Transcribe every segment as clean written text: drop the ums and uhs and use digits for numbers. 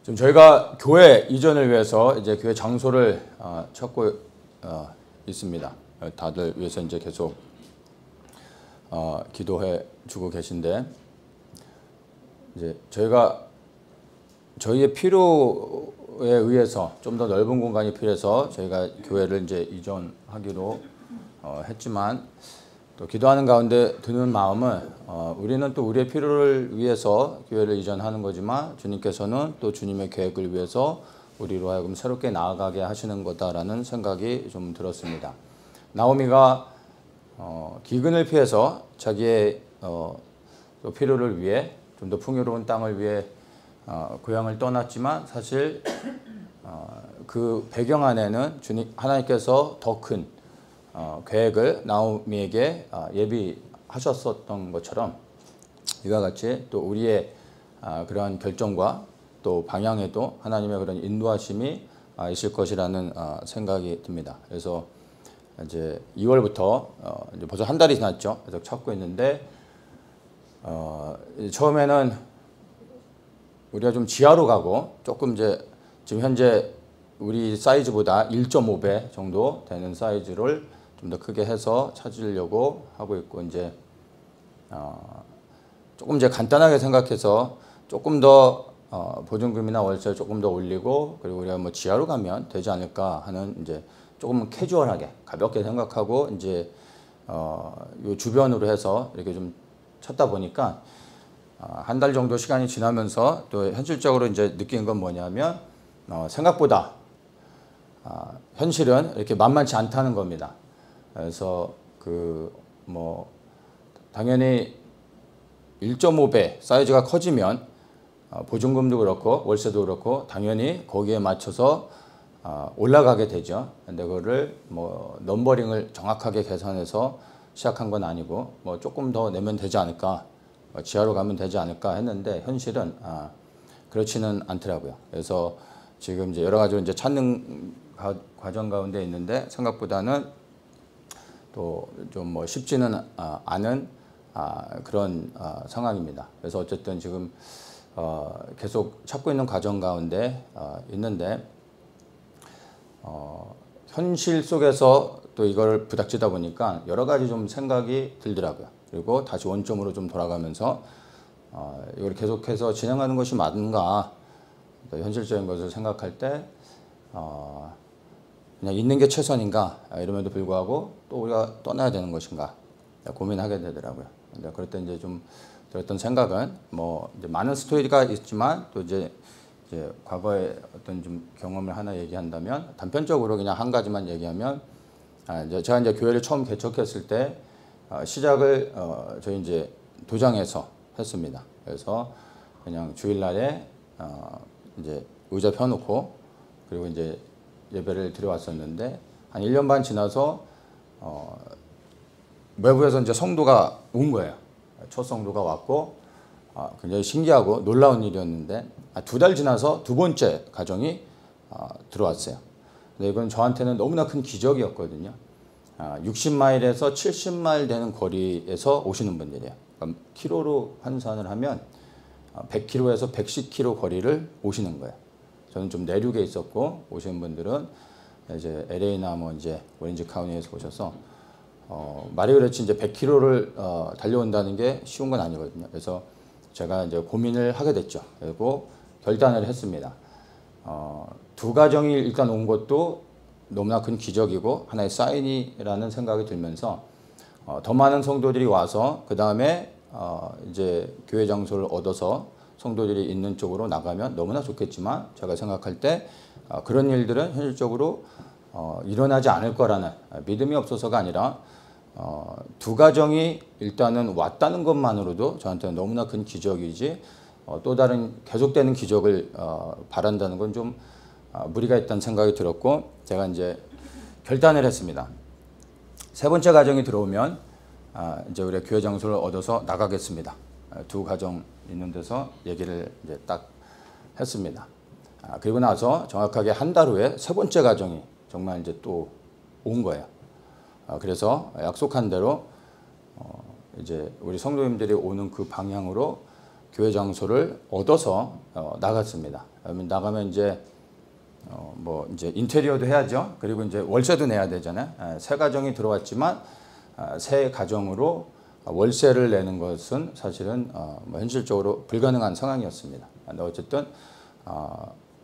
지금 저희가 교회 이전을 위해서 이제 교회 장소를 찾고 있습니다. 다들 위해서 이제 계속 기도해 주고 계신데, 이제 저희가 저희의 필요에 의해서 좀 더 넓은 공간이 필요해서 저희가 교회를 이제 이전하기로 했지만, 또 기도하는 가운데 드는 마음은 우리는 또 우리의 필요를 위해서 교회를 이전하는 거지만 주님께서는 또 주님의 계획을 위해서 우리로 하여금 새롭게 나아가게 하시는 거다라는 생각이 좀 들었습니다. 나오미가 기근을 피해서 자기의 또 필요를 위해 좀 더 풍요로운 땅을 위해 고향을 떠났지만, 사실 그 배경 안에는 하나님께서 더 큰 계획을 나오미에게 예비하셨었던 것처럼, 이와 같이 또 우리의 그러한 결정과 또 방향에도 하나님의 그런 인도하심이 있을 것이라는 생각이 듭니다. 그래서 이제 2월부터 이제 벌써 한 달이 지났죠. 계속 찾고 있는데, 처음에는 우리가 좀 지하로 가고 조금 이제 지금 현재 우리 사이즈보다 1.5배 정도 되는 사이즈를 좀 더 크게 해서 찾으려고 하고 있고, 이제 조금 이제 간단하게 생각해서 조금 더 보증금이나 월세를 조금 더 올리고, 그리고 우리가 뭐 지하로 가면 되지 않을까 하는, 이제 조금 캐주얼하게 가볍게 생각하고 이제 요 주변으로 해서 이렇게 좀 찾다 보니까 한 달 정도 시간이 지나면서 또 현실적으로 이제 느낀 건 뭐냐면, 생각보다 현실은 이렇게 만만치 않다는 겁니다. 그래서 뭐 당연히 1.5배 사이즈가 커지면 보증금도 그렇고 월세도 그렇고 당연히 거기에 맞춰서 올라가게 되죠. 근데 그거를 뭐 넘버링을 정확하게 계산해서 시작한 건 아니고, 뭐 조금 더 내면 되지 않을까, 지하로 가면 되지 않을까 했는데, 현실은 그렇지는 않더라고요. 그래서 지금 이제 여러 가지로 이제 찾는 과정 가운데 있는데, 생각보다는 또 좀 뭐 쉽지는 않은 그런 상황입니다. 그래서 어쨌든 지금 계속 찾고 있는 과정 가운데 있는데, 현실 속에서 또 이걸 부닥치다 보니까 여러 가지 좀 생각이 들더라고요. 그리고 다시 원점으로 좀 돌아가면서 이걸 계속해서 진행하는 것이 맞는가, 현실적인 것을 생각할 때 그냥 있는 게 최선인가, 이럼에도 불구하고 또 우리가 떠나야 되는 것인가 고민하게 되더라고요. 근데 그럴 때 이제 좀 들었던 생각은, 뭐 이제 많은 스토리가 있지만 또 이제 과거의 어떤 좀 경험을 하나 얘기한다면, 단편적으로 그냥 한 가지만 얘기하면, 제가 이제 교회를 처음 개척했을 때 시작을 저희 이제 도장에서 했습니다. 그래서 그냥 주일날에 이제 의자 펴놓고 그리고 이제 예배를 드려왔었는데, 한 1년 반 지나서 외부에서 이제 성도가 온 거예요. 첫 성도가 왔고 굉장히 신기하고 놀라운 일이었는데, 2달 지나서 두 번째 가정이 들어왔어요. 근데 이건 저한테는 너무나 큰 기적이었거든요. 60마일에서 70마일 되는 거리에서 오시는 분들이에요. 그러니까 키로로 환산을 하면 100km에서 110km 거리를 오시는 거예요. 저는 좀 내륙에 있었고, 오시는 분들은 이제 LA나 뭐 이제 오렌지 카운티에서 오셔서 말이 그렇지 이제 100km를 달려온다는 게 쉬운 건 아니거든요. 그래서 제가 이제 고민을 하게 됐죠. 그리고 결단을 했습니다. 두 가정이 일단 온 것도 너무나 큰 기적이고 하나의 사인이라는 생각이 들면서, 더 많은 성도들이 와서 그 다음에 이제 교회 장소를 얻어서 성도들이 있는 쪽으로 나가면 너무나 좋겠지만, 제가 생각할 때 그런 일들은 현실적으로 일어나지 않을 거라는 믿음이 없어서가 아니라, 두 가정이 일단은 왔다는 것만으로도 저한테는 너무나 큰 기적이지, 또 다른 계속되는 기적을 바란다는 건 좀 무리가 있다는 생각이 들었고, 제가 이제 결단을 했습니다. 세 번째 가정이 들어오면 이제 우리가 교회 장소를 얻어서 나가겠습니다. 두 가정 있는 데서 얘기를 이제 딱 했습니다. 그리고 나서 정확하게 한 달 후에 세 번째 가정이 정말 이제 또 온 거예요. 그래서 약속한 대로 이제 우리 성도님들이 오는 그 방향으로 교회 장소를 얻어서 나갔습니다. 나가면 이제 이제 인테리어도 해야죠. 그리고 이제 월세도 내야 되잖아요. 새 가정이 들어왔지만 새 가정으로 월세를 내는 것은 사실은 현실적으로 불가능한 상황이었습니다. 근데 어쨌든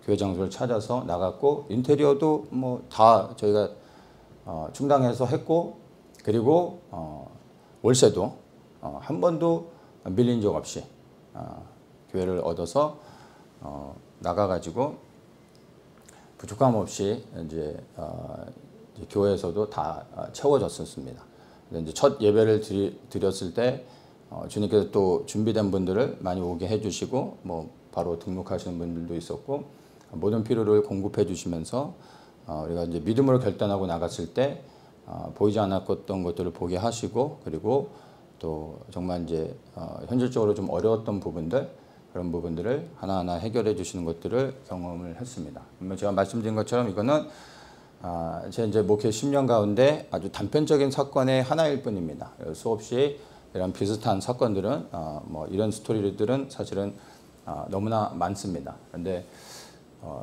교회 장소를 찾아서 나갔고 인테리어도 다 저희가 충당해서 했고 그리고 월세도 한 번도 밀린 적 없이 교회를 얻어서 나가가지고 부족함 없이 이제 교회에서도 다 채워졌었습니다. 이제 첫 예배를 드렸을 때 주님께서 또 준비된 분들을 많이 오게 해주시고 바로 등록하시는 분들도 있었고 모든 필요를 공급해 주시면서 우리가 이제 믿음으로 결단하고 나갔을 때 보이지 않았던 것들을 보게 하시고 그리고 또 정말 이제 현실적으로 좀 어려웠던 부분들 그런 부분들을 하나하나 해결해 주시는 것들을 경험을 했습니다. 제가 말씀드린 것처럼 이거는 제 이제 목회 10년 가운데 아주 단편적인 사건의 하나일 뿐입니다. 수없이 이런 비슷한 사건들은 이런 스토리들은 사실은 너무나 많습니다. 그런데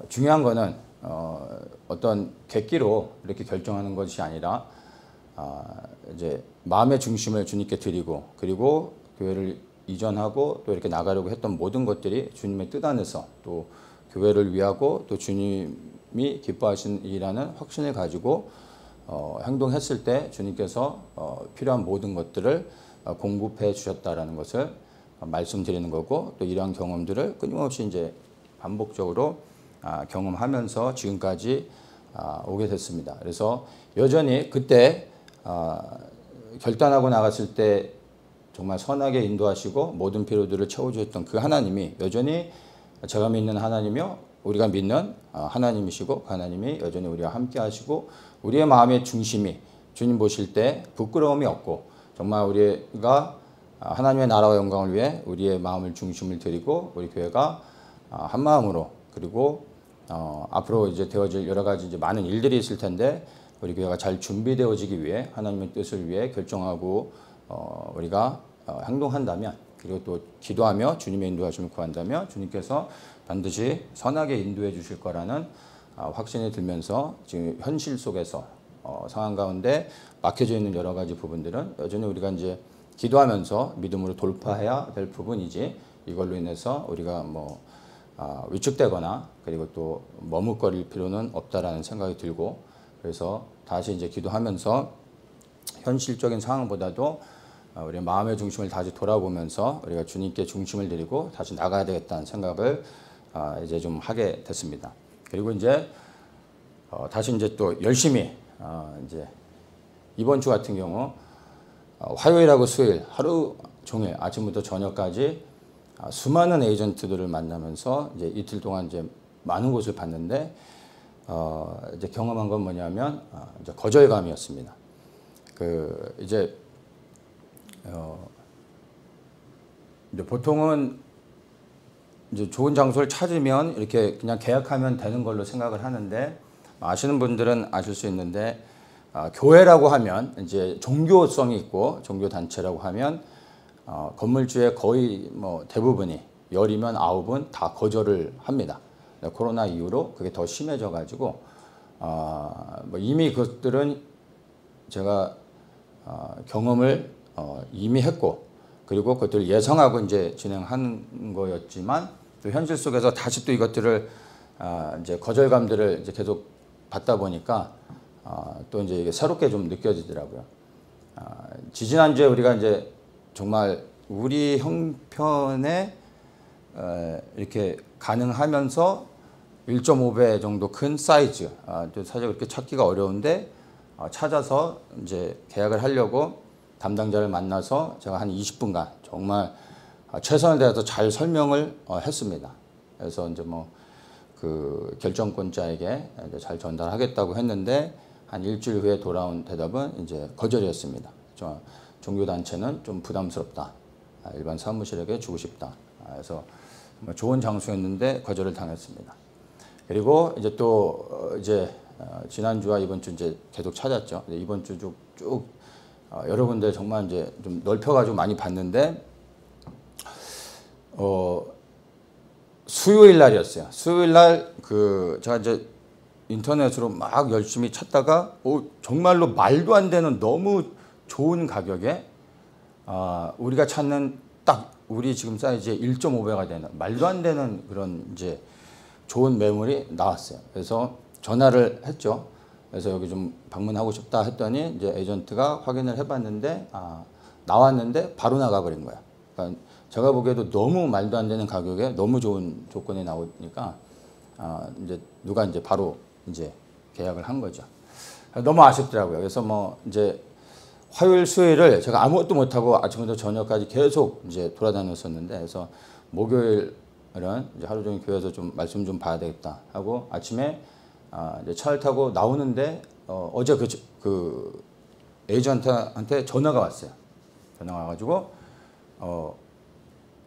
중요한 거는 어떤 객기로 이렇게 결정하는 것이 아니라 이제 마음의 중심을 주님께 드리고 그리고 교회를 이전하고 또 이렇게 나가려고 했던 모든 것들이 주님의 뜻 안에서 또 교회를 위하고 또 주님이 기뻐하신 일이라는 확신을 가지고 행동했을 때 주님께서 필요한 모든 것들을 공급해 주셨다라는 것을 말씀드리는 거고 또 이러한 경험들을 끊임없이 이제 반복적으로 경험하면서 지금까지 오게 됐습니다. 그래서 여전히 그때 결단하고 나갔을 때 정말 선하게 인도하시고 모든 필요들을 채워주셨던 그 하나님이 여전히 제가 믿는 하나님이요 우리가 믿는 하나님이시고 그 하나님이 여전히 우리와 함께 하시고 우리의 마음의 중심이 주님 보실 때 부끄러움이 없고 정말 우리가 하나님의 나라와 영광을 위해 우리의 마음을 중심을 드리고 우리 교회가 한 마음으로 그리고 앞으로 이제 되어질 여러 가지 이제 많은 일들이 있을 텐데 우리 교회가 잘 준비되어지기 위해 하나님의 뜻을 위해 결정하고 우리가 행동한다면 그리고 또 기도하며 주님의 인도하심을 구한다면 주님께서 반드시 선하게 인도해 주실 거라는 확신이 들면서 지금 현실 속에서 상황 가운데 막혀져 있는 여러 가지 부분들은 여전히 우리가 이제 기도하면서 믿음으로 돌파해야 될 부분이지 이걸로 인해서 우리가 위축되거나 그리고 또 머뭇거릴 필요는 없다라는 생각이 들고 그래서 다시 이제 기도하면서 현실적인 상황보다도 우리 마음의 중심을 다시 돌아보면서 우리가 주님께 중심을 드리고 다시 나가야 되겠다는 생각을 이제 좀 하게 됐습니다. 그리고 이제 다시 이제 또 열심히 이제 이번 주 같은 경우 화요일하고 수요일 하루 종일 아침부터 저녁까지 수많은 에이전트들을 만나면서 이제 이틀 동안 이제 많은 곳을 봤는데 이제 경험한 건 뭐냐면 이제 거절감이었습니다. 이제 보통은 이제 좋은 장소를 찾으면 이렇게 그냥 계약하면 되는 걸로 생각을 하는데 아시는 분들은 아실 수 있는데 교회라고 하면 이제 종교성이 있고 종교 단체라고 하면 건물주의 거의 대부분이 10이면 9은 다 거절을 합니다. 코로나 이후로 그게 더 심해져 가지고 이미 그것들은 제가 경험을 이미 했고 그리고 그것들을 예상하고 이제 진행하는 거였지만 또 현실 속에서 다시 또 이것들을 이제 거절감들을 이제 계속 받다 보니까 또 이제 이게 새롭게 좀 느껴지더라고요. 지지난주에 우리가 이제 정말 우리 형편에 이렇게 가능하면서 1.5배 정도 큰 사이즈, 사실 그렇게 찾기가 어려운데 찾아서 이제 계약을 하려고 담당자를 만나서 제가 한 20분간 정말 최선을 다해서 잘 설명을 했습니다. 그래서 이제 그 결정권자에게 이제 잘 전달하겠다고 했는데 한 일주일 후에 돌아온 대답은 이제 거절이었습니다. 종교단체는 좀 부담스럽다. 일반 사무실에게 주고 싶다. 그래서 좋은 장소였는데 거절을 당했습니다. 그리고 이제 또 이제 지난주와 이번 주 이제 계속 찾았죠. 이번 주 쭉 여러 군데 정말 이제 좀 넓혀가지고 많이 봤는데 어, 수요일 날이었어요. 수요일 날 제가 이제 인터넷으로 막 열심히 찾다가 정말로 말도 안 되는 너무 좋은 가격에 우리가 찾는 딱 우리 지금 사이즈의 1.5배가 되는 말도 안 되는 그런 이제 좋은 매물이 나왔어요. 그래서 전화를 했죠. 그래서 여기 좀 방문하고 싶다 했더니 이제 에이전트가 확인을 해봤는데 나왔는데 바로 나가버린 거야. 그러니까 제가 보기에도 너무 말도 안 되는 가격에 너무 좋은 조건이 나오니까 이제 누가 이제 바로 이제 계약을 한 거죠. 너무 아쉽더라고요. 그래서 뭐 이제 화요일, 수요일을 제가 아무것도 못하고 아침부터 저녁까지 계속 이제 돌아다녔었는데, 그래서 목요일은 이제 하루 종일 교회에서 좀 말씀 좀 봐야 되겠다 하고 아침에 이제 차를 타고 나오는데 어제 그 에이전트한테 전화가 왔어요. 전화가 와가지고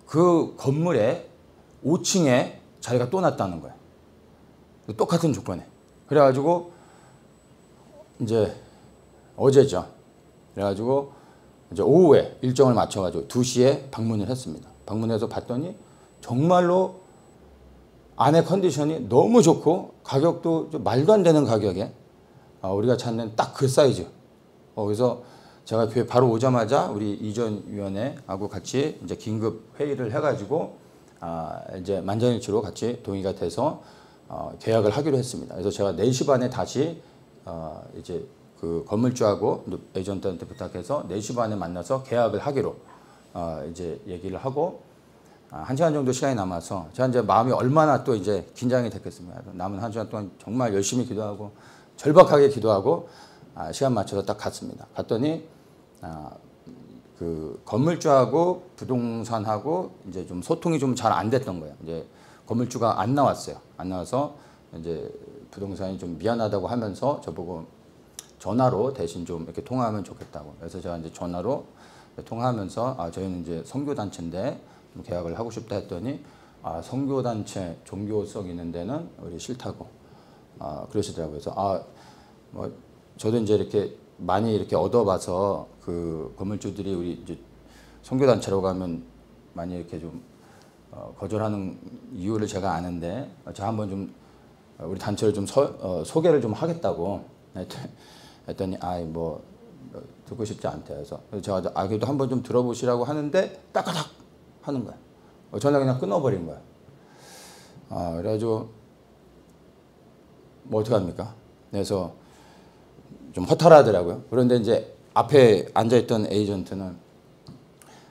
그 건물에 5층에 자리가 또 났다는 거예요. 똑같은 조건에. 그래가지고 이제 어제죠. 그래가지고 이제 오후에 일정을 맞춰가지고 2시에 방문을 했습니다. 방문해서 봤더니 정말로 안에 컨디션이 너무 좋고 가격도 좀 말도 안 되는 가격에 우리가 찾는 딱 그 사이즈. 그래서 제가 교회 바로 오자마자 우리 이전위원회하고 같이 이제 긴급 회의를 해가지고 이제 만장일치로 같이 동의가 돼서 계약을 하기로 했습니다. 그래서 제가 4시 반에 다시 이제 그 건물주하고 에이전트한테 부탁해서 4시 반에 만나서 계약을 하기로 이제 얘기를 하고 1시간 정도 시간이 남아서 제가 이제 마음이 얼마나 또 이제 긴장이 됐겠습니까. 남은 1시간 동안 정말 열심히 기도하고 절박하게 기도하고 시간 맞춰서 딱 갔습니다. 갔더니 그 건물주하고 부동산하고 이제 좀 소통이 좀 잘 안 됐던 거예요. 이제 건물주가 안 나왔어요. 안 나와서 이제 부동산이 좀 미안하다고 하면서 저보고 전화로 대신 좀 이렇게 통화하면 좋겠다고. 그래서 제가 이제 전화로 통화하면서 저희는 이제 선교단체인데 좀 계약을 하고 싶다 했더니 선교단체 종교성 있는 데는 우리 싫다고 그러시더라고요. 그래서 뭐 저도 이제 이렇게 많이 이렇게 얻어봐서 그 건물주들이 우리 이제 선교단체라고 하면 많이 이렇게 좀 거절하는 이유를 제가 아는데 제가 한번 좀 우리 단체를 좀 소개를 좀 하겠다고 했더니 뭐 듣고 싶지 않대. 그래서 제가 그래도 한번 좀 들어보시라고 하는데 따까닥 하는 거야. 전화 그냥 끊어버린 거야. 그래가지고 뭐 어떡합니까? 그래서 좀 허탈하더라고요. 그런데 이제 앞에 앉아있던 에이전트는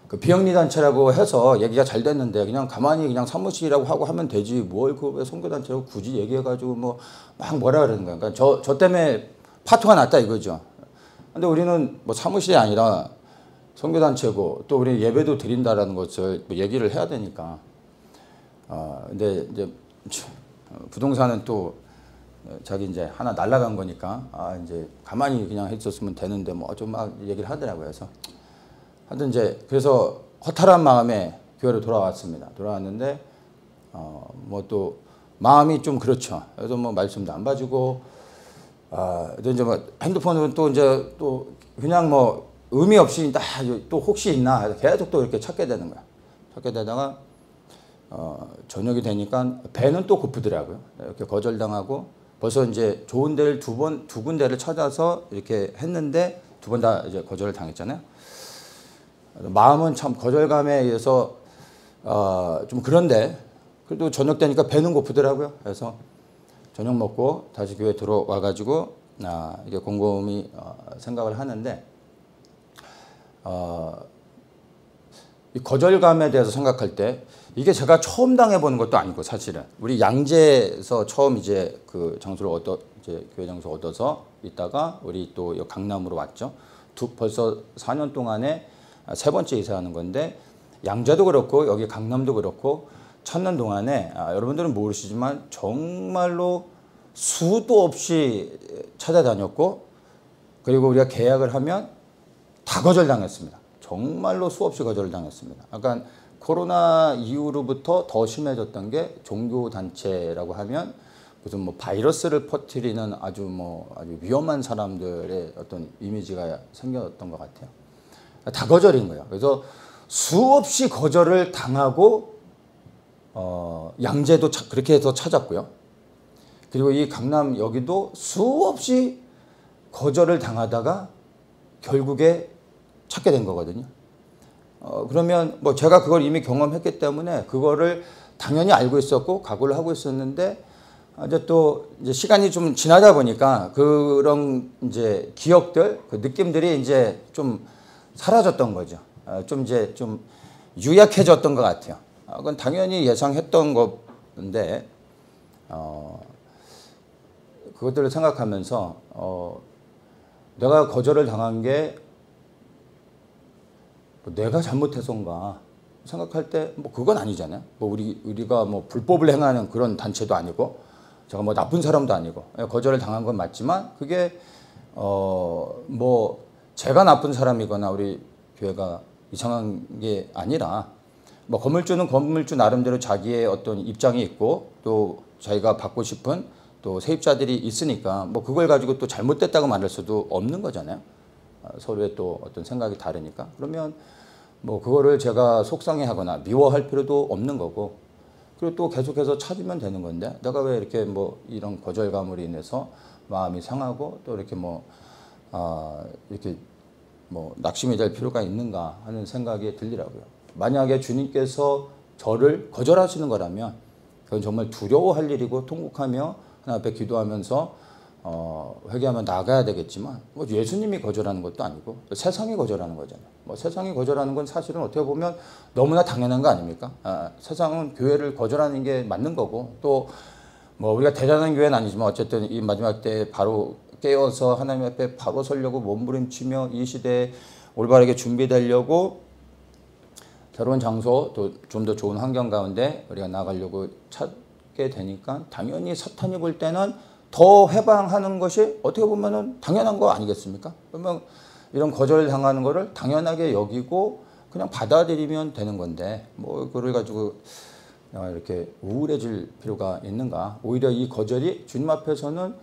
그 비영리 단체라고 해서 얘기가 잘 됐는데 그냥 가만히 그냥 사무실이라고 하고 하면 되지 뭘 그 선교단체라고 굳이 얘기해가지고 뭐 막 뭐라 그러는 거야. 그러니까 저 때문에 파토가 났다 이거죠. 근데 우리는 뭐 사무실이 아니라 선교단체고 또 우리 예배도 드린다라는 것을 뭐 얘기를 해야 되니까. 근데 이제 부동산은 또 자기 이제 하나 날라간 거니까 이제 가만히 그냥 했었으면 되는데 뭐 좀 막 얘기를 하더라고요. 그래서 하여튼 이제 그래서 허탈한 마음에 교회로 돌아왔습니다. 돌아왔는데 뭐 또 마음이 좀 그렇죠. 그래서 뭐 말씀도 안 봐주고 또 이제 뭐 핸드폰으로 또 이제 또 그냥 뭐 의미 없이 또 혹시 있나 해서 계속 또 이렇게 찾게 되는 거야. 찾게 되다가 저녁이 되니까 배는 또 고프더라고요. 이렇게 거절당하고 벌써 이제 좋은 데를 두 군데를 찾아서 이렇게 했는데 두 번 다 이제 거절을 당했잖아요. 마음은 참 거절감에 의해서 좀 그런데 그래도 저녁 되니까 배는 고프더라고요. 그래서 저녁 먹고 다시 교회 들어와 가지고 이게 곰곰이 생각을 하는데 이 거절감에 대해서 생각할 때 이게 제가 처음 당해보는 것도 아니고 사실은 우리 양재에서 처음 이제 그 장소를 이제 교회 장소 얻어서 있다가 우리 또 강남으로 왔죠. 벌써 4년 동안에 3번째 이사하는 건데 양재도 그렇고 여기 강남도 그렇고 찾는 동안에 여러분들은 모르시지만 정말로 수도 없이 찾아다녔고 그리고 우리가 계약을 하면 다 거절당했습니다. 정말로 수없이 거절당했습니다. 약간 코로나 이후로부터 더 심해졌던 게 종교단체라고 하면 무슨 뭐 바이러스를 퍼뜨리는 아주 위험한 사람들의 어떤 이미지가 생겼던 것 같아요. 다 거절인 거예요. 그래서 수없이 거절을 당하고 양재도 그렇게 해서 찾았고요. 그리고 이 강남 여기도 수없이 거절을 당하다가 결국에 찾게 된 거거든요. 그러면 뭐 제가 그걸 이미 경험했기 때문에 그거를 당연히 알고 있었고 각오를 하고 있었는데 이제 또 이제 시간이 좀 지나다 보니까 그런 이제 기억들, 그 느낌들이 이제 좀 사라졌던 거죠. 좀 이제 좀 유약해졌던 것 같아요. 그건 당연히 예상했던 건데 그것들을 생각하면서 내가 거절을 당한 게 내가 잘못해서인가 생각할 때 뭐 그건 아니잖아요. 뭐 우리가 뭐 불법을 행하는 그런 단체도 아니고 제가 뭐 나쁜 사람도 아니고 거절을 당한 건 맞지만 그게 뭐 제가 나쁜 사람이거나 우리 교회가 이상한 게 아니라 뭐 건물주는 건물주 나름대로 자기의 어떤 입장이 있고 또 자기가 받고 싶은 또 세입자들이 있으니까 뭐 그걸 가지고 또 잘못됐다고 말할 수도 없는 거잖아요. 서로의 또 어떤 생각이 다르니까. 그러면 뭐 그거를 제가 속상해하거나 미워할 필요도 없는 거고 그리고 또 계속해서 찾으면 되는 건데 내가 왜 이렇게 뭐 이런 거절감으로 인해서 마음이 상하고 또 이렇게 이렇게 뭐 낙심이 될 필요가 있는가 하는 생각이 들더라고요. 만약에 주님께서 저를 거절하시는 거라면 그건 정말 두려워할 일이고 통곡하며 하나님 앞에 기도하면서 회개하며 나가야 되겠지만 뭐 예수님이 거절하는 것도 아니고 세상이 거절하는 거잖아요. 뭐 세상이 거절하는 건 사실은 어떻게 보면 너무나 당연한 거 아닙니까? 세상은 교회를 거절하는 게 맞는 거고 또 뭐 우리가 대단한 교회는 아니지만 어쨌든 이 마지막 때 바로 깨어서 하나님 앞에 바로 서려고 몸부림치며 이 시대에 올바르게 준비되려고 새로운 장소 또 좀 더 좋은 환경 가운데 우리가 나가려고 찾게 되니까 당연히 사탄이 볼 때는 더 해방하는 것이 어떻게 보면은 당연한 거 아니겠습니까? 그러면 이런 거절당하는 거를 당연하게 여기고 그냥 받아들이면 되는 건데 뭐 그걸 가지고 이렇게 우울해질 필요가 있는가? 오히려 이 거절이 주님 앞에서는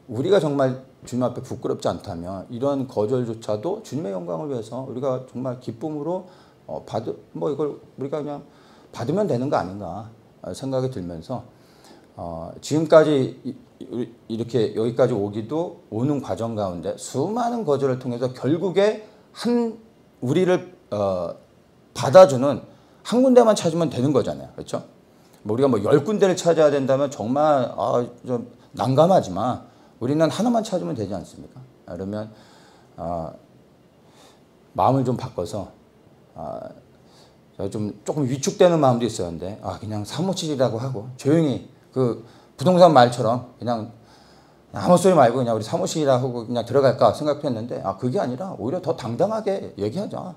우리가 정말 주님 앞에 부끄럽지 않다면 이런 거절조차도 주님의 영광을 위해서 우리가 정말 기쁨으로 뭐 이걸 우리가 그냥 받으면 되는 거 아닌가 생각이 들면서 지금까지 이렇게 여기까지 오기도 오는 과정 가운데 수많은 거절을 통해서 결국에 우리를 받아주는 한 군데만 찾으면 되는 거잖아요. 그렇죠? 뭐 우리가 뭐 10군데를 찾아야 된다면 정말 좀 난감하지만 우리는 하나만 찾으면 되지 않습니까? 그러면 마음을 좀 바꿔서 조금 위축되는 마음도 있었는데 그냥 사무실이라고 하고 조용히 그 부동산 말처럼 그냥 아무 소리 말고 그냥 우리 사무실이라고 하고 그냥 들어갈까 생각했는데 그게 아니라 오히려 더 당당하게 얘기하자.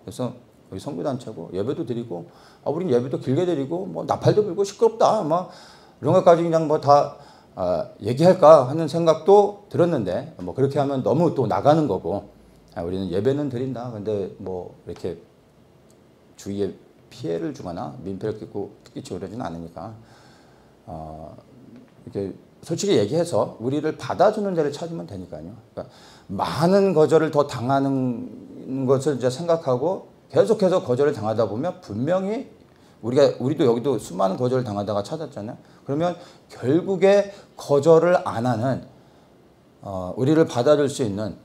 그래서 우리 선교단체고 예배도 드리고 우린 예배도 길게 드리고 뭐 나팔도 불고 시끄럽다 뭐 이런 것까지 그냥 뭐 다 얘기할까 하는 생각도 들었는데 뭐 그렇게 하면 너무 또 나가는 거고 우리는 예배는 드린다. 근데 뭐 이렇게 주위에 피해를 주거나 민폐를 끼치고 그러지는 않으니까 이렇게 솔직히 얘기해서 우리를 받아주는 데를 찾으면 되니까요. 그러니까 많은 거절을 더 당하는 것을 이제 생각하고 계속해서 거절을 당하다 보면 분명히 우리도 여기도 수많은 거절을 당하다가 찾았잖아요. 그러면 결국에 거절을 안 하는 우리를 받아줄 수 있는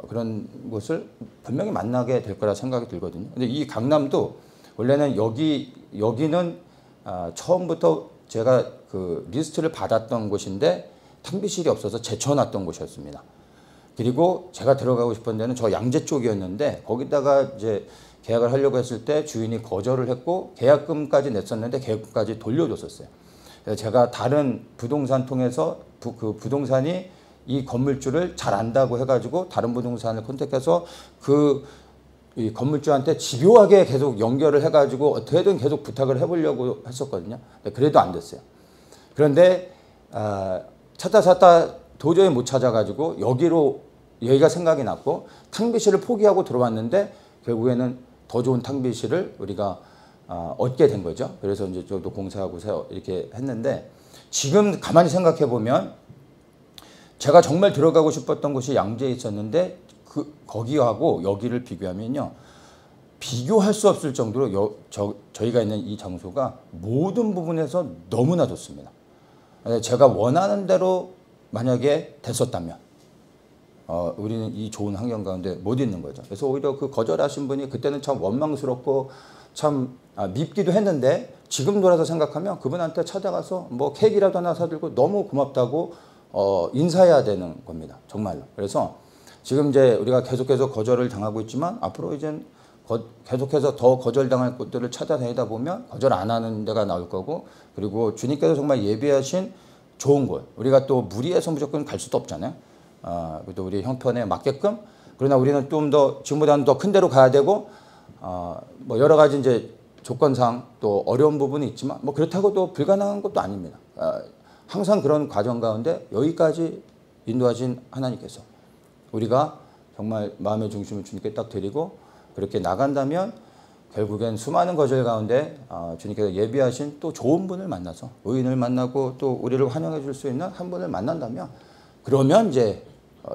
그런 곳을 분명히 만나게 될 거라 생각이 들거든요. 근데 이 강남도 원래는 여기는 처음부터 제가 그 리스트를 받았던 곳인데 탕비실이 없어서 제쳐놨던 곳이었습니다. 그리고 제가 들어가고 싶은 데는 저 양재 쪽이었는데 거기다가 이제 계약을 하려고 했을 때 주인이 거절을 했고 계약금까지 냈었는데 계약금까지 돌려줬었어요. 그래서 제가 다른 부동산 통해서 그 부동산이 이 건물주를 잘 안다고 해가지고 다른 부동산을 컨택해서 이 건물주한테 집요하게 계속 연결을 해가지고 어떻게든 계속 부탁을 해보려고 했었거든요. 그래도 안 됐어요. 그런데 찾다 도저히 못 찾아가지고 여기가 생각이 났고 탕비실을 포기하고 들어왔는데 결국에는 더 좋은 탕비실을 우리가 얻게 된 거죠. 그래서 이제 저도 공사하고 이렇게 했는데 지금 가만히 생각해 보면 제가 정말 들어가고 싶었던 곳이 양재에 있었는데 거기하고 여기를 비교하면요. 비교할 수 없을 정도로 저희가 있는 이 장소가 모든 부분에서 너무나 좋습니다. 제가 원하는 대로 만약에 됐었다면 우리는 이 좋은 환경 가운데 못 있는 거죠. 그래서 오히려 그 거절하신 분이 그때는 참 원망스럽고 참 밉기도 했는데 지금 돌아서 생각하면 그분한테 찾아가서 뭐 케이크라도 하나 사들고 너무 고맙다고 인사해야 되는 겁니다. 정말로. 그래서 지금 이제 우리가 계속해서 거절을 당하고 있지만 앞으로 이제 계속해서 더 거절당할 곳들을 찾아다니다 보면 거절 안 하는 데가 나올 거고, 그리고 주님께서 정말 예비하신 좋은 곳, 우리가 또 무리해서 무조건 갈 수도 없잖아요. 또 우리 형편에 맞게끔. 그러나 우리는 좀 더 지금보다는 더 큰 데로 가야 되고, 뭐 여러 가지 이제 조건상 또 어려운 부분이 있지만 뭐 그렇다고 또 불가능한 것도 아닙니다. 항상 그런 과정 가운데 여기까지 인도하신 하나님께서 우리가 정말 마음의 중심을 주님께 딱 드리고 그렇게 나간다면 결국엔 수많은 거절 가운데 주님께서 예비하신 또 좋은 분을 만나서 의인을 만나고 또 우리를 환영해 줄 수 있는 한 분을 만난다면 그러면 이제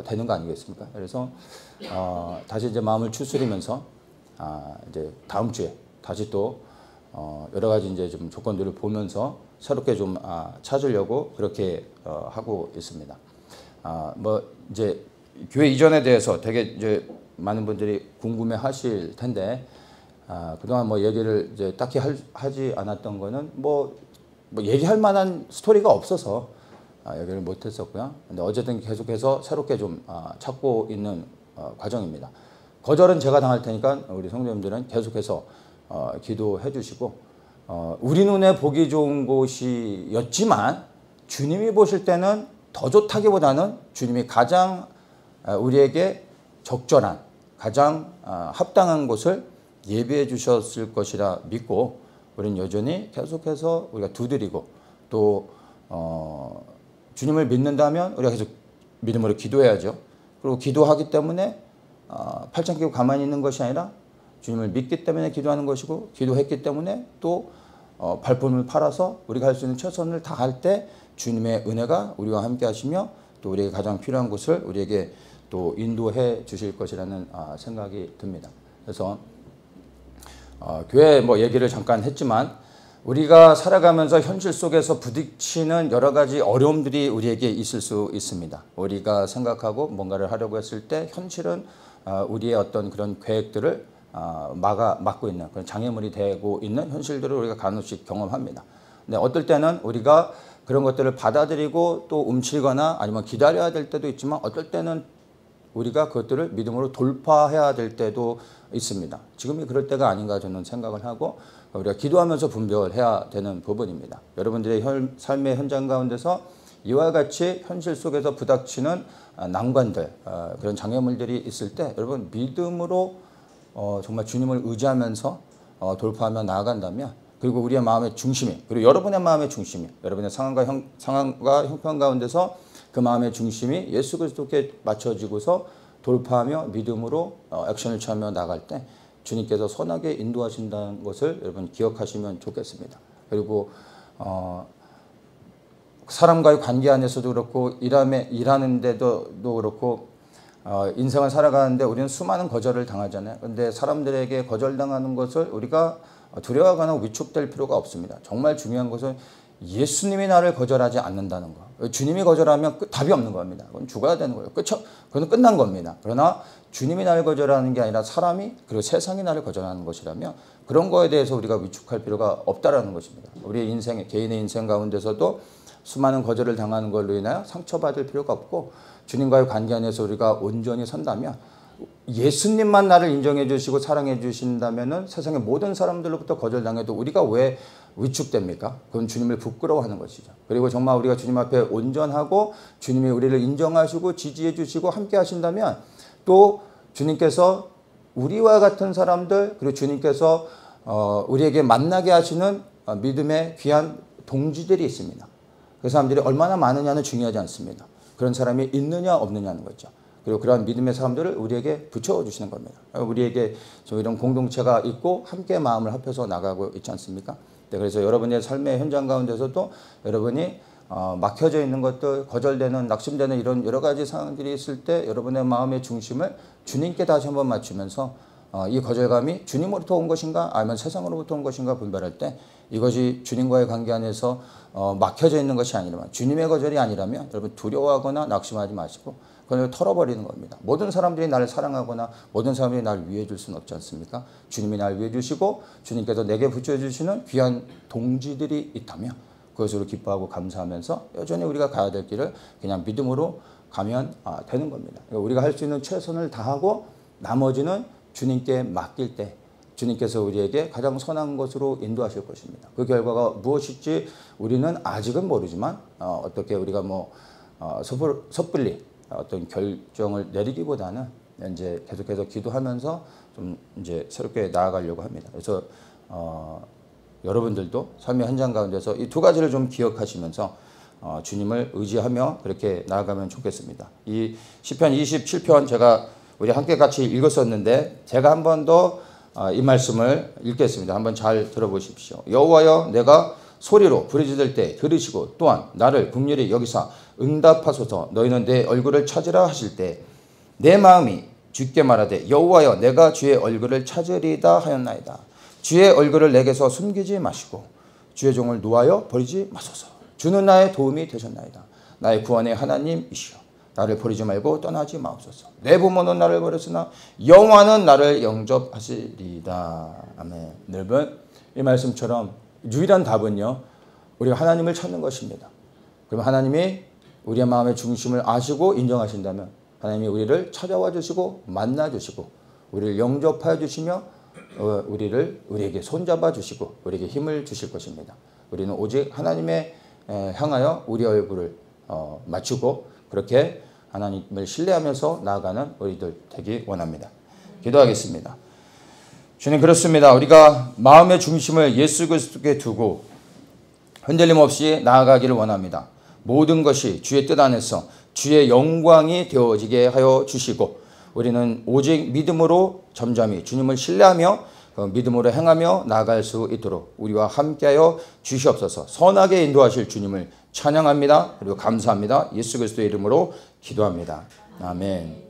되는 거 아니겠습니까? 그래서 다시 이제 마음을 추스리면서 이제 다음 주에 다시 또 여러 가지 이제 좀 조건들을 보면서 새롭게 좀 찾으려고 그렇게 하고 있습니다. 뭐 이제 교회 이전에 대해서 되게 이제 많은 분들이 궁금해하실 텐데 그동안 뭐 얘기를 이제 딱히 하지 않았던 거는 뭐 얘기할 만한 스토리가 없어서 얘기를 못했었고요. 근데 어쨌든 계속해서 새롭게 좀 찾고 있는 과정입니다. 거절은 제가 당할 테니까 우리 성도님들은 계속해서 기도해 주시고, 우리 눈에 보기 좋은 곳이었지만 주님이 보실 때는 더 좋다기보다는 주님이 가장 우리에게 적절한 가장 합당한 곳을 예비해 주셨을 것이라 믿고 우리는 여전히 계속해서 우리가 두드리고 또 주님을 믿는다면 우리가 계속 믿음으로 기도해야죠. 그리고 기도하기 때문에 팔짱 끼고 가만히 있는 것이 아니라 주님을 믿기 때문에 기도하는 것이고, 기도했기 때문에 또 발품을 팔아서 우리가 할 수 있는 최선을 다할 때 주님의 은혜가 우리와 함께 하시며 또 우리에게 가장 필요한 곳을 우리에게 또 인도해 주실 것이라는 생각이 듭니다. 그래서 교회 뭐 얘기를 잠깐 했지만 우리가 살아가면서 현실 속에서 부딪히는 여러 가지 어려움들이 우리에게 있을 수 있습니다. 우리가 생각하고 뭔가를 하려고 했을 때 현실은 우리의 어떤 그런 계획들을 막고 있는 그런 장애물이 되고 있는 현실들을 우리가 간혹씩 경험합니다. 근데 어떨 때는 우리가 그런 것들을 받아들이고 또 움츠리거나 아니면 기다려야 될 때도 있지만 어떨 때는 우리가 그것들을 믿음으로 돌파해야 될 때도 있습니다. 지금이 그럴 때가 아닌가 저는 생각을 하고 우리가 기도하면서 분별해야 되는 부분입니다. 여러분들의 삶의 현장 가운데서 이와 같이 현실 속에서 부닥치는 난관들, 그런 장애물들이 있을 때 여러분 믿음으로 정말 주님을 의지하면서 돌파하며 나아간다면, 그리고 우리의 마음의 중심이, 그리고 여러분의 마음의 중심이, 여러분의 상황과 형편 가운데서 그 마음의 중심이 예수 그리스도께 맞춰지고서 돌파하며 믿음으로 액션을 취하며 나갈 때 주님께서 선하게 인도하신다는 것을 여러분 기억하시면 좋겠습니다. 그리고 사람과의 관계 안에서도 그렇고 일하는 데도 그렇고 인생을 살아가는데 우리는 수많은 거절을 당하잖아요. 그런데 사람들에게 거절당하는 것을 우리가 두려워하거나 위축될 필요가 없습니다. 정말 중요한 것은 예수님이 나를 거절하지 않는다는 거. 주님이 거절하면 답이 없는 겁니다. 그건 죽어야 되는 거예요. 그건 끝난 겁니다. 그러나 주님이 나를 거절하는 게 아니라 사람이 그리고 세상이 나를 거절하는 것이라면 그런 거에 대해서 우리가 위축할 필요가 없다라는 것입니다. 우리의 인생, 개인의 인생 가운데서도 수많은 거절을 당하는 걸로 인하여 상처받을 필요가 없고, 주님과의 관계 안에서 우리가 온전히 선다면 예수님만 나를 인정해 주시고 사랑해 주신다면은 세상의 모든 사람들로부터 거절당해도 우리가 왜 위축됩니까? 그건 주님을 부끄러워하는 것이죠. 그리고 정말 우리가 주님 앞에 온전하고 주님이 우리를 인정하시고 지지해 주시고 함께 하신다면 또 주님께서 우리와 같은 사람들, 그리고 주님께서 우리에게 만나게 하시는 믿음의 귀한 동지들이 있습니다. 그 사람들이 얼마나 많으냐는 중요하지 않습니다. 그런 사람이 있느냐 없느냐는 거죠. 그리고 그러한 믿음의 사람들을 우리에게 붙여주시는 겁니다. 우리에게 이런 공동체가 있고 함께 마음을 합해서 나가고 있지 않습니까? 네, 그래서 여러분의 삶의 현장 가운데서도 여러분이 막혀져 있는 것들, 거절되는, 낙심되는 이런 여러 가지 상황들이 있을 때 여러분의 마음의 중심을 주님께 다시 한번 맞추면서 이 거절감이 주님으로부터 온 것인가 아니면 세상으로부터 온 것인가 분별할 때 이것이 주님과의 관계 안에서 막혀져 있는 것이 아니라면 주님의 거절이 아니라면 여러분 두려워하거나 낙심하지 마시고 그걸 털어버리는 겁니다. 모든 사람들이 나를 사랑하거나 모든 사람들이 나를 위해 줄 수는 없지 않습니까? 주님이 나를 위해 주시고 주님께서 내게 붙여주시는 귀한 동지들이 있다면 그것으로 기뻐하고 감사하면서 여전히 우리가 가야 될 길을 그냥 믿음으로 가면 되는 겁니다. 그러니까 우리가 할 수 있는 최선을 다하고 나머지는 주님께 맡길 때 주님께서 우리에게 가장 선한 것으로 인도하실 것입니다. 그 결과가 무엇일지 우리는 아직은 모르지만 어떻게 우리가 섣불리 어떤 결정을 내리기보다는 이제 계속해서 기도하면서 좀 이제 새롭게 나아가려고 합니다. 그래서 여러분들도 삶의 현장 가운데서 이 두 가지를 좀 기억하시면서 주님을 의지하며 그렇게 나아가면 좋겠습니다. 이 시편 27편 제가 우리 함께 같이 읽었었는데 제가 한 번 더 이 말씀을 읽겠습니다. 한번 잘 들어보십시오. 여호와여 내가 소리로 부르짖을 때 들으시고 또한 나를 긍휼히 여기사 응답하소서. 너희는 내 얼굴을 찾으라 하실 때 내 마음이 주께 말하되 여호와여 내가 주의 얼굴을 찾으리다 하였나이다. 주의 얼굴을 내게서 숨기지 마시고 주의 종을 노하여 버리지 마소서. 주는 나의 도움이 되셨나이다. 나의 구원의 하나님이시여 나를 버리지 말고 떠나지 마옵소서. 내 부모는 나를 버렸으나 여호와는 나를 영접하시리다. 아멘. 여러분 이 말씀처럼 유일한 답은요 우리가 하나님을 찾는 것입니다. 그럼 하나님이 우리의 마음의 중심을 아시고 인정하신다면 하나님이 우리를 찾아와 주시고 만나 주시고 우리를 영접하여 주시며 우리에게 손잡아 주시고 우리에게 힘을 주실 것입니다. 우리는 오직 하나님의 향하여 우리 얼굴을 맞추고 그렇게 하나님을 신뢰하면서 나아가는 우리들 되기 원합니다. 기도하겠습니다. 주님 그렇습니다. 우리가 마음의 중심을 예수 그리스도께 두고 흔들림 없이 나아가기를 원합니다. 모든 것이 주의 뜻 안에서 주의 영광이 되어지게 하여 주시고 우리는 오직 믿음으로 잠잠히 주님을 신뢰하며 믿음으로 행하며 나아갈 수 있도록 우리와 함께하여 주시옵소서. 선하게 인도하실 주님을 찬양합니다. 그리고 감사합니다. 예수 그리스도의 이름으로 기도합니다. 아멘.